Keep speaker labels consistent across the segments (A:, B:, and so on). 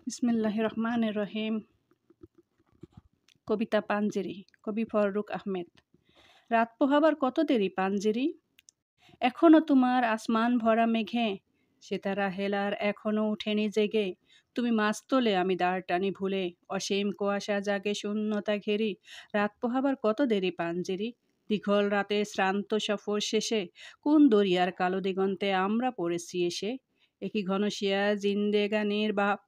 A: বিসমিল্লাহির রহমানির রহিম। কবিতা পাঞ্জেরি, কবি ফররুখ আহমেদ। রাত পোহাবার কত দেরি পাঞ্জেরি, এখনো তোমার আসমান ভরা মেঘে সিতারা হেলার এখনো উঠেনি জেগে। তুমি মাছ তোলে আমি দাঁড় টানি ভুলে, অসীম কুয়াশা জাগে শূন্যতা ঘেরি। রাত পোহাবার কত দেরি পাঞ্জেরি, দীঘল রাতে শ্রান্ত সফর শেষে কোন দরিয়ার কালো দিগন্তে আমরা পড়েছি এসে। একই ঘনশিয়া জিন্দেগানির বাপ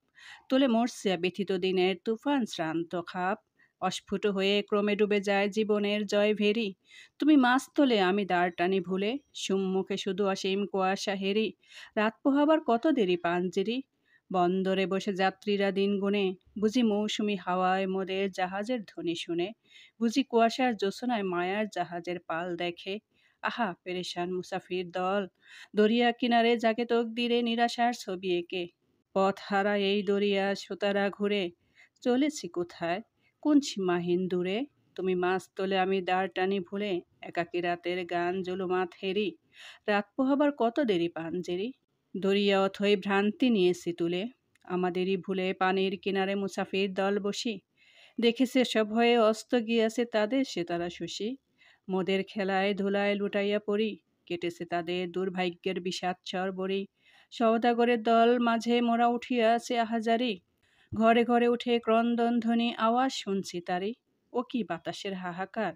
A: তোলে মরছে ব্যথিত দিনের তুফান শ্রান্ত খাপ। অস্ফুট হয়ে ক্রমে ডুবে যায় জীবনের জয় ভেরি। তুমি মাছ তোলে আমি দাঁড় টানি ভুলে, সম্মুখে শুধু অসীম কুয়াশা হেরি। রাত পোহাবার কত দেরি পাঞ্জেরি, বন্দরে বসে যাত্রীরা দিন গুনে বুঝি মৌসুমি হাওয়ায় মোদের জাহাজের ধ্বনি শুনে। বুঝি কুয়াশার জ্যোৎস্নায় মায়ার জাহাজের পাল দেখে। আহা পেরেশান মুসাফির দল, দরিয়া কিনারে জাগে তকদিরে নিরাশার ছবি এঁকে। পথ হারা এই দরিয়া সুতারা ঘুরে চলেছি কোথায়, কোন সীমাহীন দূরে। তুমি মাছ তোলে আমি দাঁড় টানি ভুলে, একাকী রাতের গান জুলুমাত হেরি। রাত পোহাবার কত দেরি পাঞ্জেরি, দরিয়া অথই ভ্রান্তি নিয়েছি তুলে। আমাদেরই ভুলে পানির কিনারে মুসাফির দল বসি, দেখেছে সব হয়ে অস্ত গিয়াছে তাদের সে তারা শশী। মোদের খেলায় ধুলায় লুটাইয়া পড়ি, কেটেছে তাদের দুর্ভাগ্যের বিষাদচর বড়ি। সওদাগরের দল মাঝে মোরা উঠিয়াছে আহাজারি, ঘরে ঘরে উঠে ক্রন্দন ধ্বনি আওয়াজ শুনছি তারি। ও কি বাতাসের হাহাকার,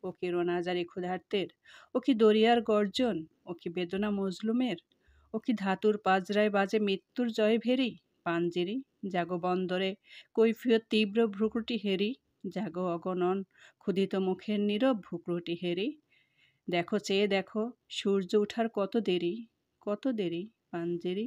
A: ও কি রোনাজারি ক্ষুধার্তের, ও কি দরিয়ার গর্জন, ও কি বেদনা মজলুমের, ও কি ধাতুর পাজরায় বাজে মৃত্যুর জয় ভেরি। পাঞ্জেরি জাগো বন্দরে কৈফিয়ত তীব্র ভ্রুকুটি হেরি, জাগো অগণন ক্ষুধিত মুখের নীরব ভ্রুকুটি হেরি। দেখো চেয়ে দেখো সূর্য ওঠার কত দেরি, কত দেরি পাঞ্জেরি।